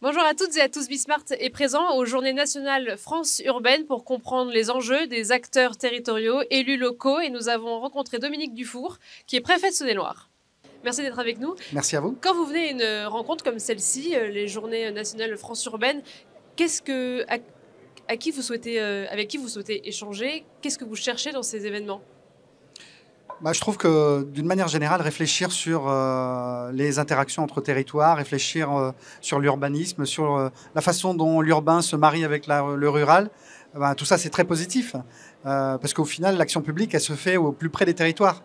Bonjour à toutes et à tous, Bismart est présent aux Journées nationales France urbaine pour comprendre les enjeux des acteurs territoriaux, élus locaux, et nous avons rencontré Dominique Dufour, qui est préfet de Saône-et-Loire. Merci d'être avec nous. Merci à vous. Quand vous venez à une rencontre comme celle-ci, les Journées nationales France urbaine, avec qui vous souhaitez échanger? Qu'est-ce que vous cherchez dans ces événements? Je trouve que d'une manière générale, réfléchir sur les interactions entre territoires, réfléchir sur l'urbanisme, sur la façon dont l'urbain se marie avec le rural, tout ça c'est très positif. Parce qu'au final, l'action publique, elle se fait au plus près des territoires.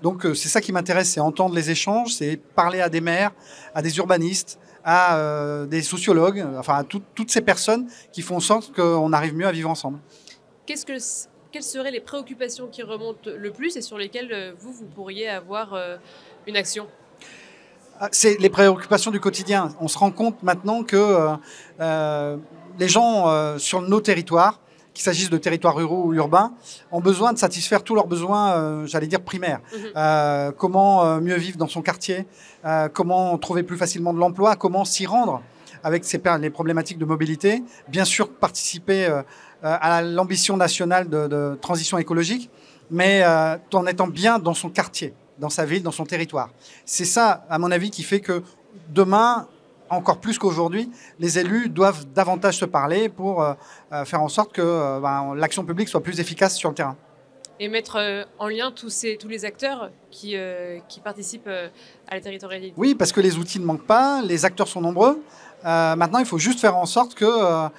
Donc c'est ça qui m'intéresse, c'est entendre les échanges, c'est parler à des maires, à des urbanistes, à des sociologues, enfin à toutes ces personnes qui font en sorte qu'on arrive mieux à vivre ensemble. Quelles seraient les préoccupations qui remontent le plus et sur lesquelles vous pourriez avoir une action? C'est les préoccupations du quotidien. On se rend compte maintenant que les gens sur nos territoires, qu'il s'agisse de territoires ruraux ou urbains, ont besoin de satisfaire tous leurs besoins, j'allais dire primaires. Comment mieux vivre dans son quartier, comment trouver plus facilement de l'emploi, comment s'y rendre avec les problématiques de mobilité. Bien sûr, participer à l'ambition nationale de transition écologique, mais en étant bien dans son quartier, dans sa ville, dans son territoire. C'est ça, à mon avis, qui fait que demain, encore plus qu'aujourd'hui, les élus doivent davantage se parler pour faire en sorte que l'action publique soit plus efficace sur le terrain. Et mettre en lien tous les acteurs qui participent à la territorialité. Oui, parce que les outils ne manquent pas, les acteurs sont nombreux. Maintenant, il faut juste faire en sorte que,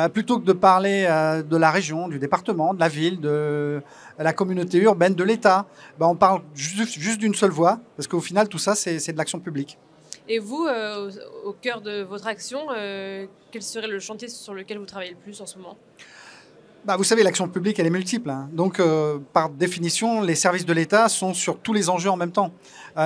plutôt que de parler de la région, du département, de la ville, de la communauté urbaine, de l'État, on parle juste d'une seule voix, parce qu'au final, tout ça, c'est de l'action publique. Et vous, au cœur de votre action, quel serait le chantier sur lequel vous travaillez le plus en ce moment? Vous savez, l'action publique, elle est multiple. Hein. Donc, par définition, les services de l'État sont sur tous les enjeux en même temps.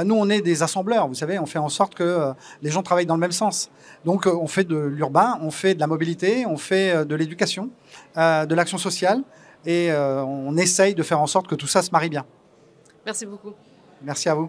Nous, on est des assembleurs, vous savez, on fait en sorte que les gens travaillent dans le même sens. Donc, on fait de l'urbain, on fait de la mobilité, on fait de l'éducation, de l'action sociale, et on essaye de faire en sorte que tout ça se marie bien. Merci beaucoup. Merci à vous.